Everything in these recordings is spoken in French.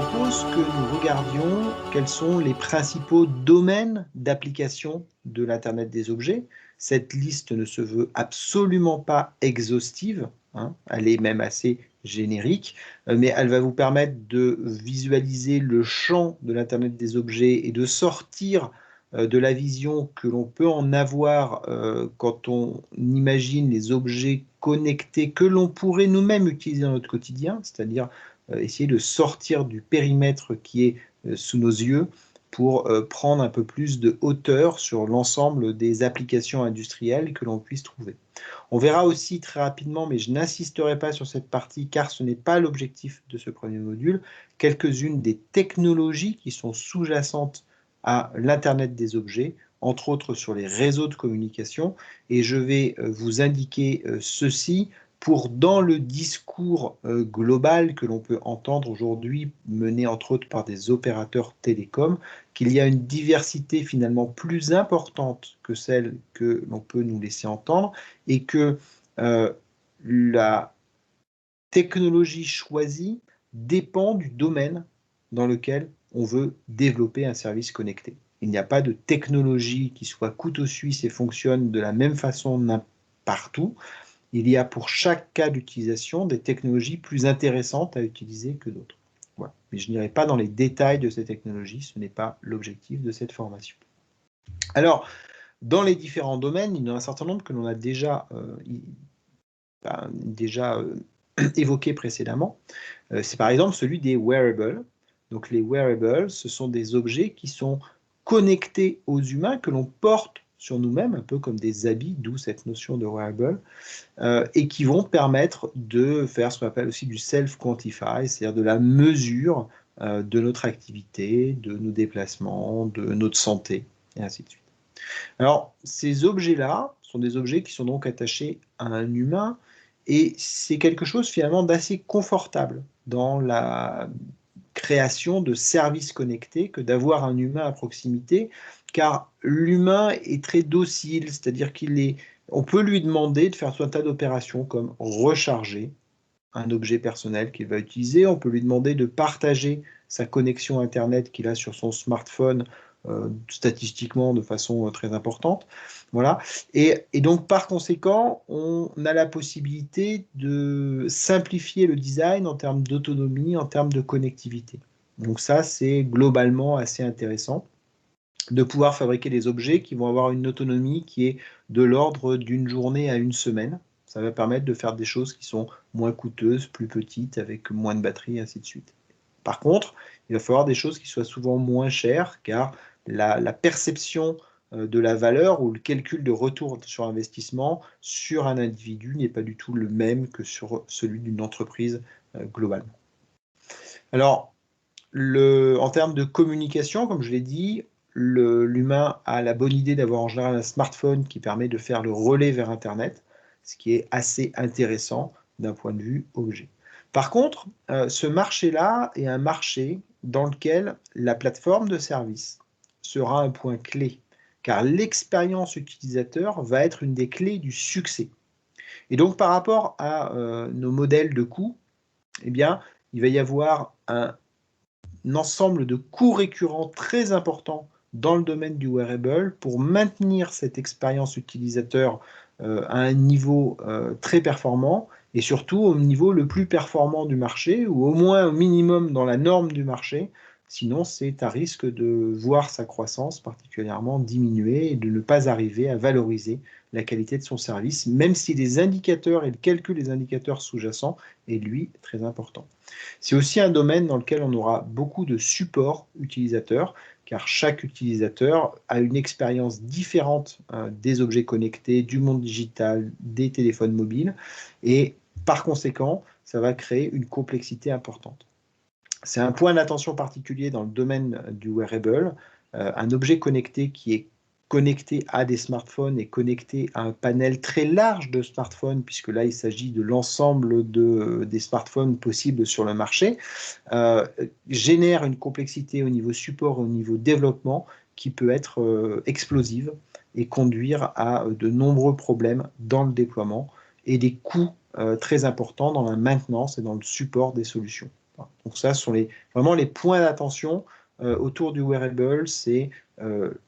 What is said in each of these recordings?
propose que nous regardions quels sont les principaux domaines d'application de l'Internet des objets. Cette liste ne se veut absolument pas exhaustive, hein, elle est même assez générique, mais elle va vous permettre de visualiser le champ de l'Internet des objets et de sortir de la vision que l'on peut en avoir quand on imagine les objets connectés que l'on pourrait nous-mêmes utiliser dans notre quotidien, c'est-à-dire essayer de sortir du périmètre qui est sous nos yeux pour prendre un peu plus de hauteur sur l'ensemble des applications industrielles que l'on puisse trouver. On verra aussi très rapidement, mais je n'insisterai pas sur cette partie car ce n'est pas l'objectif de ce premier module, quelques-unes des technologies qui sont sous-jacentes à l'Internet des objets, entre autres sur les réseaux de communication, et je vais vous indiquer ceci pour, dans le discours global que l'on peut entendre aujourd'hui, mené entre autres par des opérateurs télécoms, qu'il y a une diversité finalement plus importante que celle que l'on peut nous laisser entendre, et que la technologie choisie dépend du domaine dans lequel on veut développer un service connecté. Il n'y a pas de technologie qui soit couteau suisse et fonctionne de la même façon partout. Il y a pour chaque cas d'utilisation des technologies plus intéressantes à utiliser que d'autres. Voilà. Mais je n'irai pas dans les détails de ces technologies, ce n'est pas l'objectif de cette formation. Alors, dans les différents domaines, il y en a un certain nombre que l'on a déjà évoqué précédemment. C'est par exemple celui des wearables. Donc les wearables, ce sont des objets qui sont connectés aux humains, que l'on porte sur nous-mêmes, un peu comme des habits, d'où cette notion de wearable, et qui vont permettre de faire ce qu'on appelle aussi du self-quantify, c'est-à-dire de la mesure de notre activité, de nos déplacements, de notre santé, et ainsi de suite. Alors, ces objets-là sont des objets qui sont donc attachés à un humain, et c'est quelque chose finalement d'assez confortable dans la création de services connectés que d'avoir un humain à proximité, car l'humain est très docile, c'est-à-dire on peut lui demander de faire tout un tas d'opérations comme recharger un objet personnel qu'il va utiliser, on peut lui demander de partager sa connexion Internet qu'il a sur son smartphone statistiquement de façon très importante. Voilà. Et donc, par conséquent, on a la possibilité de simplifier le design en termes d'autonomie, en termes de connectivité. Donc ça, c'est globalement assez intéressant de pouvoir fabriquer des objets qui vont avoir une autonomie qui est de l'ordre d'une journée à une semaine. Ça va permettre de faire des choses qui sont moins coûteuses, plus petites, avec moins de batterie, ainsi de suite. Par contre, il va falloir des choses qui soient souvent moins chères, car la perception de la valeur ou le calcul de retour sur investissement sur un individu n'est pas du tout le même que sur celui d'une entreprise globalement. Alors, en termes de communication, comme je l'ai dit, l'humain a la bonne idée d'avoir en général un smartphone qui permet de faire le relais vers Internet, ce qui est assez intéressant d'un point de vue objet. Par contre, ce marché-là est un marché dans lequel la plateforme de service sera un point clé, car l'expérience utilisateur va être une des clés du succès. Et donc, par rapport à nos modèles de coûts, eh bien, il va y avoir un ensemble de coûts récurrents très importants dans le domaine du wearable pour maintenir cette expérience utilisateur à un niveau très performant et surtout au niveau le plus performant du marché ou au moins au minimum dans la norme du marché. Sinon, c'est à risque de voir sa croissance particulièrement diminuer et de ne pas arriver à valoriser la qualité de son service, même si les indicateurs et le calcul des indicateurs sous-jacents est, lui, très important. C'est aussi un domaine dans lequel on aura beaucoup de support utilisateurs, car chaque utilisateur a une expérience différente des objets connectés, du monde digital, des téléphones mobiles, et par conséquent, ça va créer une complexité importante. C'est un point d'attention particulier dans le domaine du wearable, un objet connecté qui est connecté à des smartphones et connecté à un panel très large de smartphones, puisque là il s'agit de l'ensemble des smartphones possibles sur le marché, génère une complexité au niveau support et au niveau développement qui peut être explosive et conduire à de nombreux problèmes dans le déploiement et des coûts très importants dans la maintenance et dans le support des solutions. Voilà. Donc ça, ce sont vraiment les points d'attention autour du wearable, c'est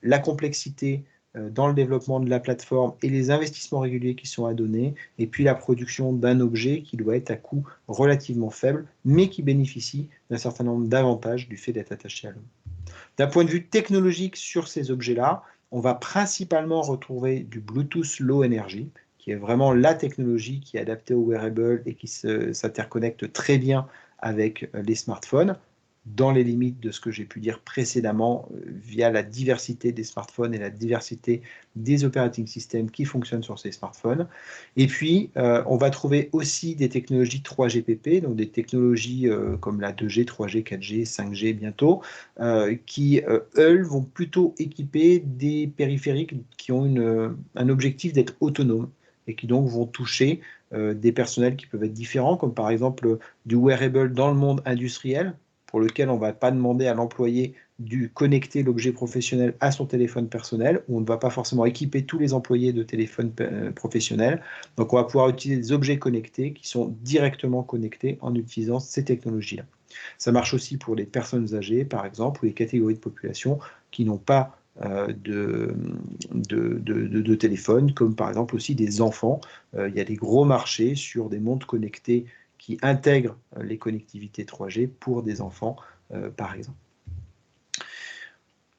la complexité dans le développement de la plateforme et les investissements réguliers qui sont à donner, et puis la production d'un objet qui doit être à coût relativement faible, mais qui bénéficie d'un certain nombre d'avantages du fait d'être attaché à l'homme. D'un point de vue technologique sur ces objets-là, on va principalement retrouver du Bluetooth Low Energy, qui est vraiment la technologie qui est adaptée au wearable et qui s'interconnecte très bien avec les smartphones, dans les limites de ce que j'ai pu dire précédemment, via la diversité des smartphones et la diversité des operating systems qui fonctionnent sur ces smartphones. Et puis, on va trouver aussi des technologies 3GPP, donc des technologies comme la 2G, 3G, 4G, 5G bientôt, qui, eux, vont plutôt équiper des périphériques qui ont un objectif d'être autonomes et qui donc vont toucher des personnels qui peuvent être différents, comme par exemple du wearable dans le monde industriel, pour lequel on ne va pas demander à l'employé de connecter l'objet professionnel à son téléphone personnel, où on ne va pas forcément équiper tous les employés de téléphones professionnels. Donc on va pouvoir utiliser des objets connectés qui sont directement connectés en utilisant ces technologies-là. Ça marche aussi pour les personnes âgées, par exemple, ou les catégories de population qui n'ont pas de téléphone, comme par exemple aussi des enfants. Il y a des gros marchés sur des montres connectées qui intègrent les connectivités 3G pour des enfants, par exemple.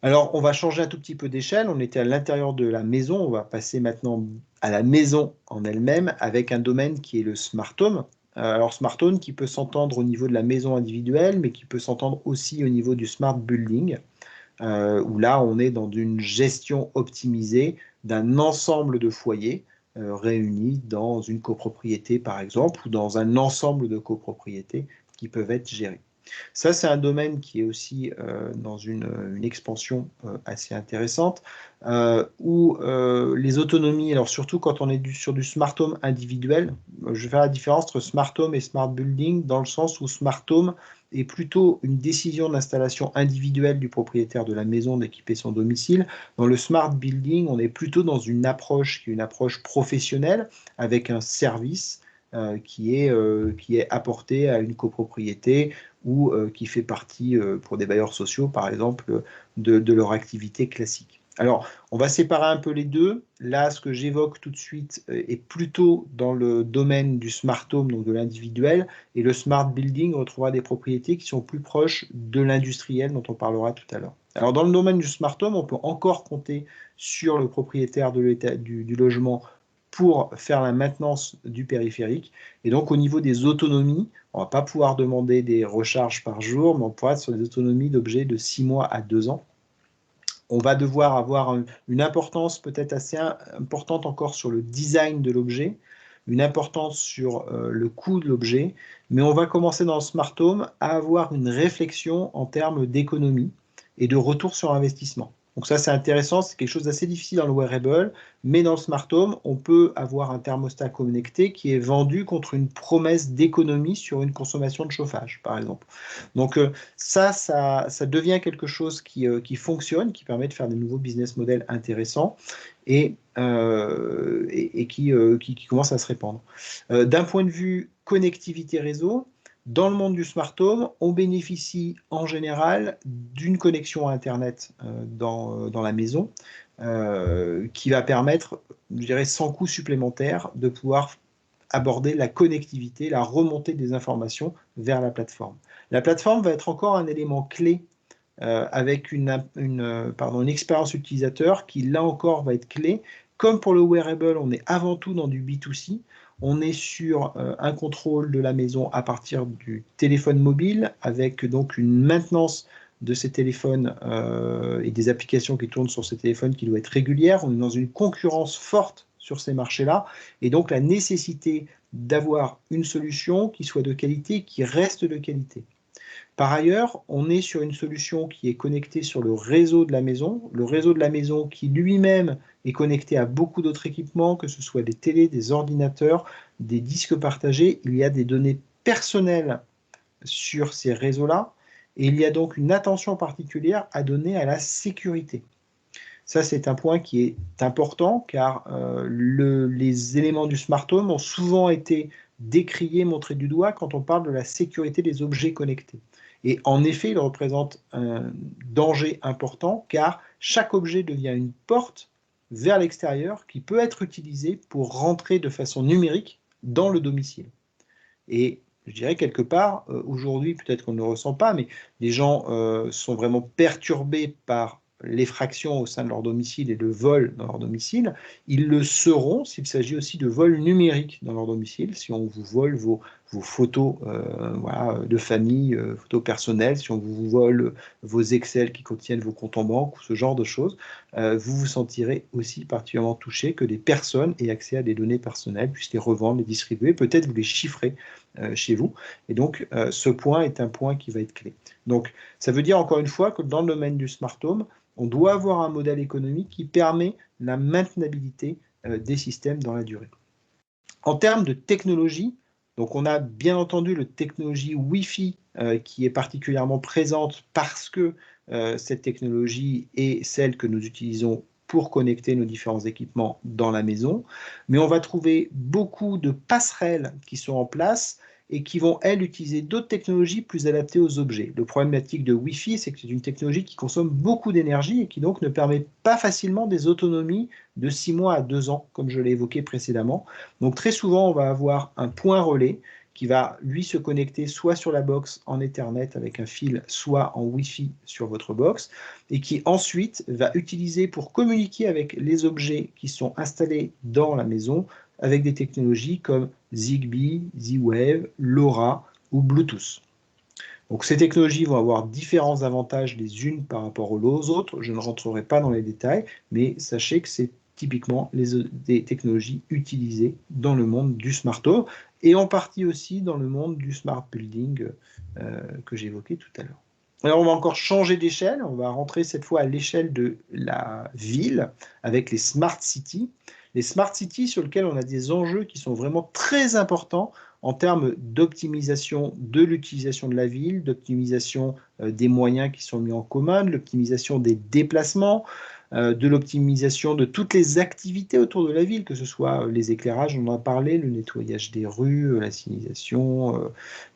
Alors, on va changer un tout petit peu d'échelle. On était à l'intérieur de la maison. On va passer maintenant à la maison en elle-même avec un domaine qui est le smart home. Alors, smart home qui peut s'entendre au niveau de la maison individuelle, mais qui peut s'entendre aussi au niveau du smart building, où là, on est dans une gestion optimisée d'un ensemble de foyers réunis dans une copropriété, par exemple, ou dans un ensemble de copropriétés qui peuvent être gérées. Ça, c'est un domaine qui est aussi dans une expansion assez intéressante, où les autonomies, alors surtout quand on est sur du smart home individuel, je vais faire la différence entre smart home et smart building, dans le sens où smart home est plutôt une décision d'installation individuelle du propriétaire de la maison d'équiper son domicile. Dans le smart building, on est plutôt dans une approche qui est une approche professionnelle, avec un service qui est apporté à une copropriété ou qui fait partie, pour des bailleurs sociaux, par exemple, de leur activité classique. Alors, on va séparer un peu les deux. Là, ce que j'évoque tout de suite est plutôt dans le domaine du smart home, donc de l'individuel, et le smart building retrouvera des propriétés qui sont plus proches de l'industriel, dont on parlera tout à l'heure. Alors, dans le domaine du smart home, on peut encore compter sur le propriétaire du logement pour faire la maintenance du périphérique. Et donc, au niveau des autonomies, on ne va pas pouvoir demander des recharges par jour, mais on pourra être sur des autonomies d'objets de 6 mois à 2 ans. On va devoir avoir une importance peut-être assez importante encore sur le design de l'objet, une importance sur le coût de l'objet, mais on va commencer dans le smart home à avoir une réflexion en termes d'économie et de retour sur investissement. Donc ça, c'est intéressant, c'est quelque chose d'assez difficile dans le wearable, mais dans le smart home, on peut avoir un thermostat connecté qui est vendu contre une promesse d'économie sur une consommation de chauffage, par exemple. Donc ça devient quelque chose qui fonctionne, qui permet de faire des nouveaux business models intéressants et qui commence à se répandre. D'un point de vue connectivité réseau, dans le monde du smart home, on bénéficie en général d'une connexion à Internet dans la maison qui va permettre, je dirais, sans coût supplémentaire, de pouvoir aborder la connectivité, la remontée des informations vers la plateforme. La plateforme va être encore un élément clé avec une expérience utilisateur qui, là encore, va être clé. Comme pour le wearable, on est avant tout dans du B2C. On est sur un contrôle de la maison à partir du téléphone mobile, avec donc une maintenance de ces téléphones et des applications qui tournent sur ces téléphones qui doit être régulière. On est dans une concurrence forte sur ces marchés-là, et donc la nécessité d'avoir une solution qui soit de qualité, qui reste de qualité. Par ailleurs, on est sur une solution qui est connectée sur le réseau de la maison qui lui-même est connecté à beaucoup d'autres équipements, que ce soit des télés, des ordinateurs, des disques partagés. Il y a des données personnelles sur ces réseaux-là, et il y a donc une attention particulière à donner à la sécurité. Ça, c'est un point qui est important, car les éléments du smart home ont souvent été décrié, montré du doigt quand on parle de la sécurité des objets connectés. Et en effet, il représente un danger important car chaque objet devient une porte vers l'extérieur qui peut être utilisée pour rentrer de façon numérique dans le domicile. Et je dirais quelque part, aujourd'hui, peut-être qu'on ne le ressent pas, mais les gens sont vraiment perturbés par l'effraction au sein de leur domicile et le vol dans leur domicile. Ils le seront s'il s'agit aussi de vol numérique dans leur domicile, si on vous vole vos photos voilà, de famille, photos personnelles, si on vous vole vos Excel qui contiennent vos comptes en banque ou ce genre de choses, vous vous sentirez aussi particulièrement touché que des personnes aient accès à des données personnelles, puissent les revendre, les distribuer, peut-être vous les chiffrer chez vous. Et donc, ce point est un point qui va être clé. Donc, ça veut dire encore une fois que dans le domaine du smart home, on doit avoir un modèle économique qui permet la maintenabilité des systèmes dans la durée. En termes de technologie, donc on a bien entendu la technologie Wi-Fi qui est particulièrement présente parce que cette technologie est celle que nous utilisons pour connecter nos différents équipements dans la maison, mais on va trouver beaucoup de passerelles qui sont en place et qui vont, elles, utiliser d'autres technologies plus adaptées aux objets. Le problématique de Wi-Fi, c'est que c'est une technologie qui consomme beaucoup d'énergie et qui donc ne permet pas facilement des autonomies de 6 mois à 2 ans, comme je l'ai évoqué précédemment. Donc très souvent, on va avoir un point relais qui va, lui, se connecter soit sur la box en Ethernet avec un fil, soit en Wi-Fi sur votre box, et qui ensuite va utiliser pour communiquer avec les objets qui sont installés dans la maison avec des technologies comme Zigbee, Z-Wave, LoRa ou Bluetooth. Donc ces technologies vont avoir différents avantages les unes par rapport aux autres. Je ne rentrerai pas dans les détails, mais sachez que c'est typiquement des technologies utilisées dans le monde du smart home et en partie aussi dans le monde du smart building que j'ai évoqué tout à l'heure. Alors on va encore changer d'échelle, on va rentrer cette fois à l'échelle de la ville avec les smart cities. Les smart cities sur lesquelles on a des enjeux qui sont vraiment très importants en termes d'optimisation de l'utilisation de la ville, d'optimisation des moyens qui sont mis en commun, de l'optimisation des déplacements, de l'optimisation de toutes les activités autour de la ville, que ce soit les éclairages, on en a parlé, le nettoyage des rues, la signalisation,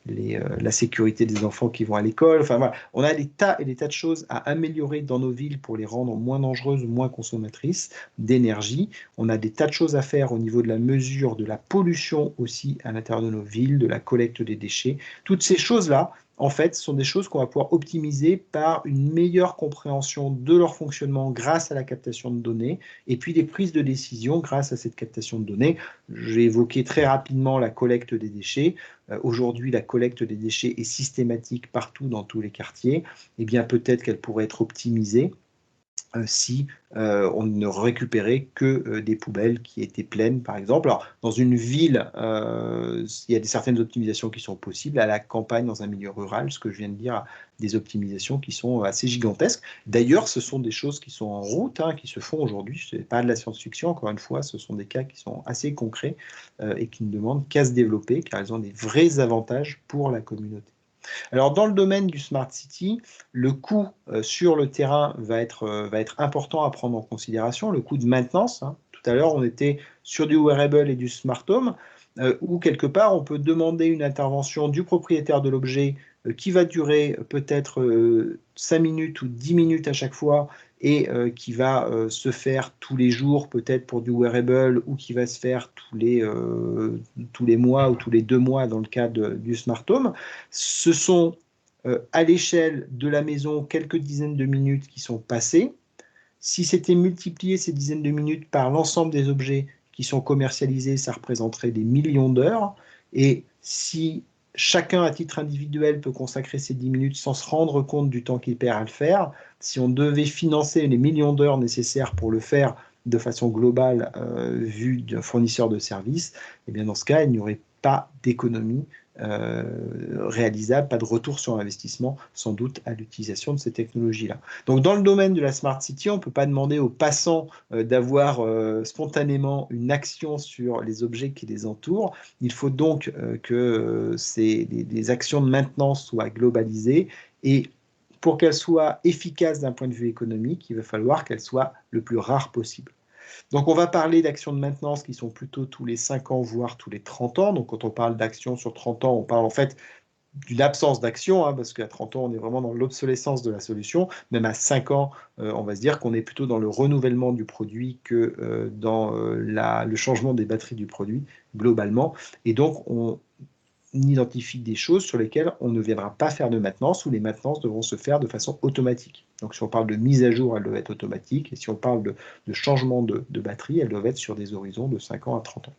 la sécurité des enfants qui vont à l'école. Enfin voilà, on a des tas et des tas de choses à améliorer dans nos villes pour les rendre moins dangereuses, moins consommatrices d'énergie. On a des tas de choses à faire au niveau de la mesure de la pollution aussi à l'intérieur de nos villes, de la collecte des déchets. Toutes ces choses-là, en fait, sont des choses qu'on va pouvoir optimiser par une meilleure compréhension de leur fonctionnement grâce à la captation de données et puis des prises de décision grâce à cette captation de données. J'ai évoqué très rapidement la collecte des déchets. Aujourd'hui, la collecte des déchets est systématique partout dans tous les quartiers. Eh bien, peut-être qu'elle pourrait être optimisée si on ne récupérait que des poubelles qui étaient pleines, par exemple. Alors, dans une ville, il y a certaines optimisations qui sont possibles. À la campagne, dans un milieu rural, ce que je viens de dire, des optimisations qui sont assez gigantesques. D'ailleurs, ce sont des choses qui sont en route, hein, qui se font aujourd'hui. Ce n'est pas de la science-fiction, encore une fois, ce sont des cas qui sont assez concrets et qui ne demandent qu'à se développer, car ils ont des vrais avantages pour la communauté. Alors, dans le domaine du Smart City, le coût sur le terrain va être important à prendre en considération, le coût de maintenance. Hein. Tout à l'heure, on était sur du wearable et du smart home, où quelque part, on peut demander une intervention du propriétaire de l'objet qui va durer peut-être 5 minutes ou 10 minutes à chaque fois et qui va se faire tous les jours, peut-être pour du wearable, ou qui va se faire tous les mois ou tous les 2 mois dans le cas du smart home. Ce sont à l'échelle de la maison quelques dizaines de minutes qui sont passées. Si c'était multiplié ces dizaines de minutes par l'ensemble des objets qui sont commercialisés, ça représenterait des millions d'heures. Et si chacun à titre individuel peut consacrer ces 10 minutes sans se rendre compte du temps qu'il perd à le faire, si on devait financer les millions d'heures nécessaires pour le faire de façon globale, vu d'un fournisseur de services, eh bien dans ce cas, il n'y aurait pas d'économie réalisable, pas de retour sur investissement, sans doute, à l'utilisation de ces technologies-là. Donc, dans le domaine de la Smart City, on ne peut pas demander aux passants d'avoir spontanément une action sur les objets qui les entourent. Il faut donc que les actions de maintenance soient globalisées et pour qu'elles soient efficaces d'un point de vue économique, il va falloir qu'elles soient le plus rares possible. Donc on va parler d'actions de maintenance qui sont plutôt tous les 5 ans, voire tous les 30 ans. Donc quand on parle d'actions sur 30 ans, on parle en fait d'une absence d'action, hein, parce qu'à 30 ans, on est vraiment dans l'obsolescence de la solution. Même à 5 ans, on va se dire qu'on est plutôt dans le renouvellement du produit que dans le changement des batteries du produit, globalement. Et donc, on identifie des choses sur lesquelles on ne viendra pas faire de maintenance, ou les maintenances devront se faire de façon automatique. Donc, si on parle de mise à jour, elles doivent être automatiques. Et si on parle de changement de batterie, elles doivent être sur des horizons de 5 ans à 30 ans.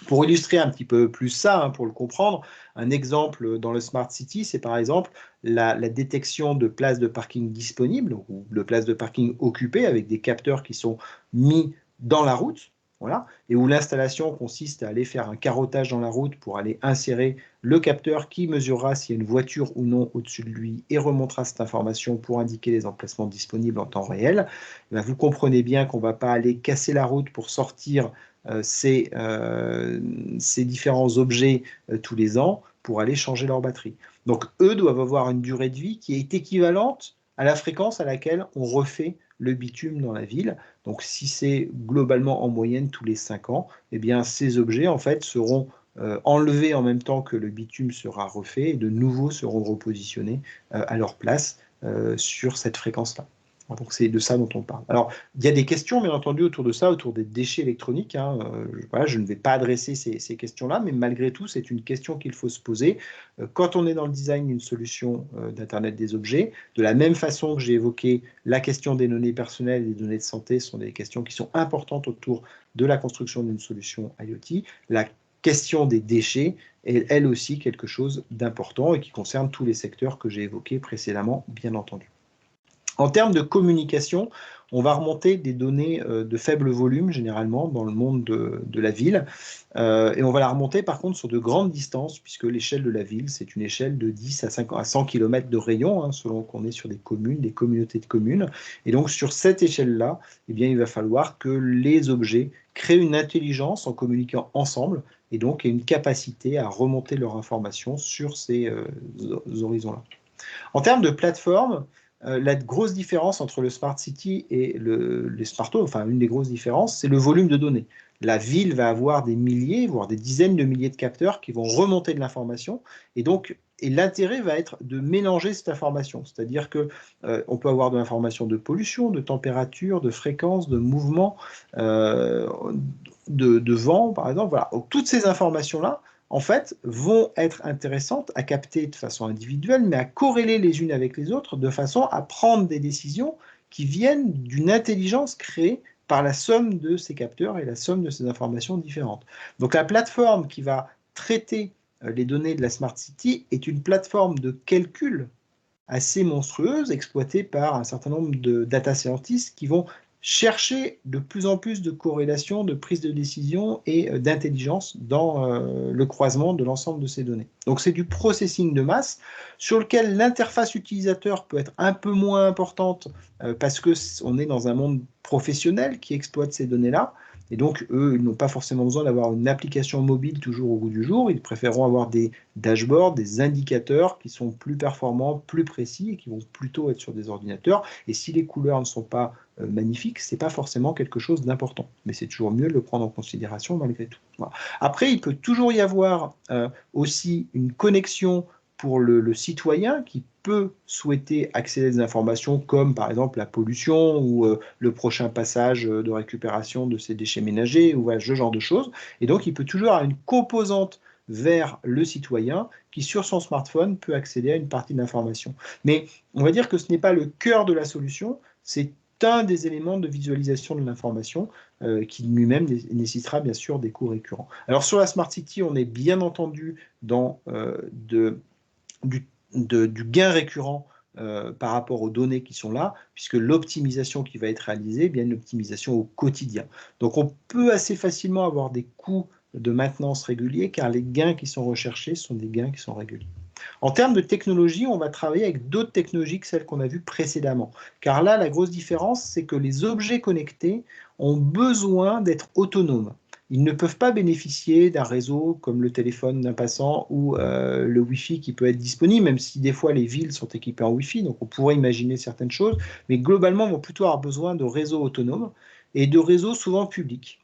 Pour illustrer un petit peu plus ça, hein, pour le comprendre, un exemple dans le Smart City, c'est par exemple la détection de places de parking disponibles ou de places de parking occupées avec des capteurs qui sont mis dans la route, voilà, et où l'installation consiste à aller faire un carottage dans la route pour aller insérer le capteur qui mesurera s'il y a une voiture ou non au-dessus de lui et remontera cette information pour indiquer les emplacements disponibles en temps réel. Et bien, vous comprenez bien qu'on ne va pas aller casser la route pour sortir ces différents objets tous les ans pour aller changer leur batterie. Donc eux doivent avoir une durée de vie qui est équivalente à la fréquence à laquelle on refait le bitume dans la ville. Donc si c'est globalement en moyenne tous les 5 ans, eh bien ces objets en fait seront enlevés en même temps que le bitume sera refait et de nouveau seront repositionnés à leur place sur cette fréquence-là. Donc c'est de ça dont on parle. Alors, il y a des questions, bien entendu, autour de ça, autour des déchets électroniques, hein. Voilà, je ne vais pas adresser ces questions-là, mais malgré tout, c'est une question qu'il faut se poser quand on est dans le design d'une solution d'Internet des objets. De la même façon que j'ai évoqué la question des données personnelles et des données de santé, ce sont des questions qui sont importantes autour de la construction d'une solution IoT. La question des déchets est elle aussi quelque chose d'important et qui concerne tous les secteurs que j'ai évoqués précédemment, bien entendu. En termes de communication, on va remonter des données de faible volume, généralement, dans le monde de la ville. Et on va la remonter, par contre, sur de grandes distances, puisque l'échelle de la ville, c'est une échelle de 10 à 100 km de rayon, hein, selon qu'on est sur des communes, des communautés de communes. Et donc, sur cette échelle-là, eh bien, il va falloir que les objets créent une intelligence en communiquant ensemble, et donc une capacité à remonter leur information sur ces horizons-là. En termes de plateforme, la grosse différence entre le Smart City et les smartphones, enfin une des grosses différences, c'est le volume de données. La ville va avoir des milliers, voire des dizaines de milliers de capteurs qui vont remonter de l'information, et donc l'intérêt va être de mélanger cette information, c'est-à-dire que on peut avoir de l'information de pollution, de température, de fréquence, de mouvement, de vent, par exemple. Voilà. Donc, toutes ces informations-là, en fait, vont être intéressantes à capter de façon individuelle, mais à corréler les unes avec les autres de façon à prendre des décisions qui viennent d'une intelligence créée par la somme de ces capteurs et la somme de ces informations différentes. Donc la plateforme qui va traiter les données de la Smart City est une plateforme de calcul assez monstrueuse, exploitée par un certain nombre de data scientists qui vont chercher de plus en plus de corrélations, de prise de décision et d'intelligence dans le croisement de l'ensemble de ces données. Donc c'est du processing de masse sur lequel l'interface utilisateur peut être un peu moins importante parce qu'on est dans un monde professionnel qui exploite ces données-là. Et donc, eux, ils n'ont pas forcément besoin d'avoir une application mobile toujours au goût du jour. Ils préféreront avoir des dashboards, des indicateurs qui sont plus performants, plus précis et qui vont plutôt être sur des ordinateurs. Et si les couleurs ne sont pas magnifiques, ce n'est pas forcément quelque chose d'important. Mais c'est toujours mieux de le prendre en considération malgré tout. Voilà. Après, il peut toujours y avoir aussi une connexion pour le citoyen qui peut souhaiter accéder à des informations comme par exemple la pollution ou le prochain passage de récupération de ces déchets ménagers ou voilà, ce genre de choses. Et donc, il peut toujours avoir une composante vers le citoyen qui, sur son smartphone, peut accéder à une partie de l'information. Mais on va dire que ce n'est pas le cœur de la solution, c'est un des éléments de visualisation de l'information qui lui-même nécessitera bien sûr des coûts récurrents. Alors sur la Smart City, on est bien entendu dans du gain récurrent par rapport aux données qui sont là, puisque l'optimisation qui va être réalisée est bien une optimisation au quotidien. Donc on peut assez facilement avoir des coûts de maintenance réguliers, car les gains qui sont recherchés sont des gains qui sont réguliers. En termes de technologie, on va travailler avec d'autres technologies que celles qu'on a vues précédemment. Car là, la grosse différence, c'est que les objets connectés ont besoin d'être autonomes. Ils ne peuvent pas bénéficier d'un réseau comme le téléphone d'un passant ou le Wi-Fi qui peut être disponible, même si des fois les villes sont équipées en Wi-Fi, donc on pourrait imaginer certaines choses, mais globalement, on va plutôt avoir besoin de réseaux autonomes et de réseaux souvent publics.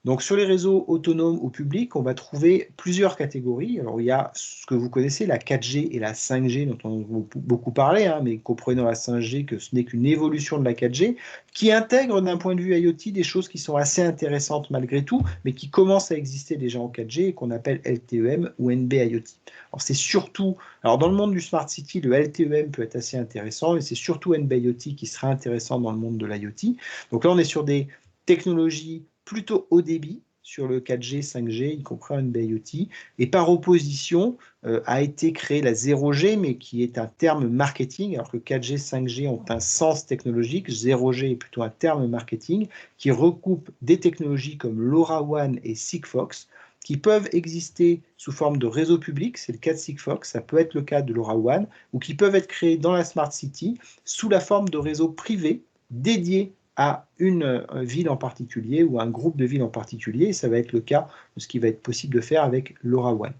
Donc sur les réseaux autonomes ou publics, on va trouver plusieurs catégories. Alors il y a ce que vous connaissez, la 4G et la 5G, dont on a beaucoup parlé, hein, mais comprenez dans la 5G que ce n'est qu'une évolution de la 4G, qui intègre d'un point de vue IoT des choses qui sont assez intéressantes malgré tout, mais qui commencent à exister déjà en 4G et qu'on appelle LTEM ou NB-IoT. Alors c'est surtout, alors dans le monde du Smart City, le LTEM peut être assez intéressant, mais c'est surtout NB-IoT qui sera intéressant dans le monde de l'IoT. Donc là on est sur des technologies plutôt haut débit sur le 4G, 5G, y compris en NB-IoT. Et par opposition, a été créée la 0G, mais qui est un terme marketing, alors que 4G, 5G ont un sens technologique. 0G est plutôt un terme marketing qui recoupe des technologies comme LoRaWAN et Sigfox, qui peuvent exister sous forme de réseau public, c'est le cas de Sigfox, ça peut être le cas de LoRaWAN, ou qui peuvent être créés dans la Smart City sous la forme de réseaux privés dédiés à une ville en particulier ou un groupe de villes en particulier, et ça va être le cas de ce qui va être possible de faire avec LoRaWAN.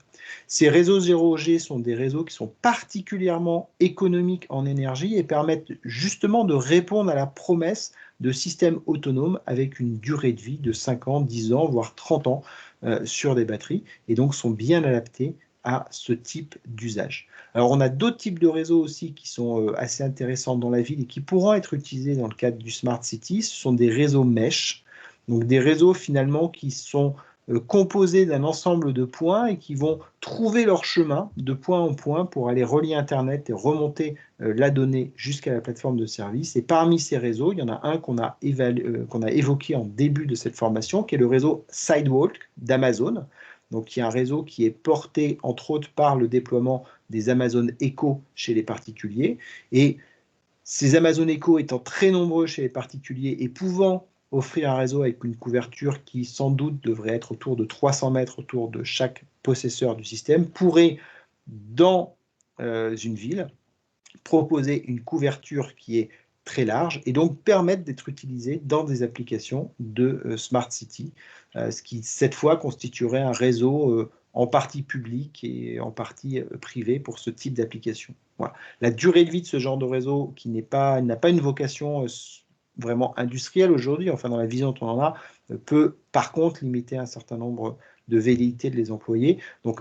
Ces réseaux 0G sont des réseaux qui sont particulièrement économiques en énergie et permettent justement de répondre à la promesse de systèmes autonomes avec une durée de vie de 5 ans, 10 ans, voire 30 ans sur des batteries, et donc sont bien adaptés à ce type d'usage. Alors on a d'autres types de réseaux aussi qui sont assez intéressants dans la ville et qui pourront être utilisés dans le cadre du Smart City. Ce sont des réseaux mesh, donc des réseaux finalement qui sont composés d'un ensemble de points et qui vont trouver leur chemin de point en point pour aller relier Internet et remonter la donnée jusqu'à la plateforme de service. Et parmi ces réseaux, il y en a un qu'on a évoqué en début de cette formation, qui est le réseau Sidewalk d'Amazon. Donc il y a un réseau qui est porté entre autres par le déploiement des Amazon Echo chez les particuliers. Et ces Amazon Echo étant très nombreux chez les particuliers et pouvant offrir un réseau avec une couverture qui sans doute devrait être autour de 300 mètres autour de chaque possesseur du système, pourrait, dans une ville, proposer une couverture qui est très large et donc permettre d'être utilisé dans des applications de Smart City, ce qui cette fois constituerait un réseau en partie public et en partie privé pour ce type d'application. Voilà. La durée de vie de ce genre de réseau qui n'a pas une vocation vraiment industrielle aujourd'hui, enfin dans la vision dont on en a, peut par contre limiter un certain nombre de velléités de les employer. Donc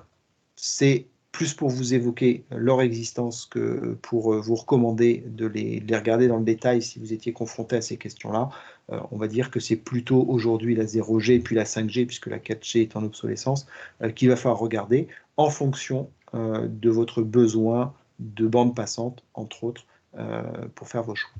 c'est plus pour vous évoquer leur existence que pour vous recommander de les regarder dans le détail si vous étiez confronté à ces questions-là. On va dire que c'est plutôt aujourd'hui la 0G puis la 5G, puisque la 4G est en obsolescence, qu'il va falloir regarder en fonction de votre besoin de bande passante, entre autres, pour faire vos choix.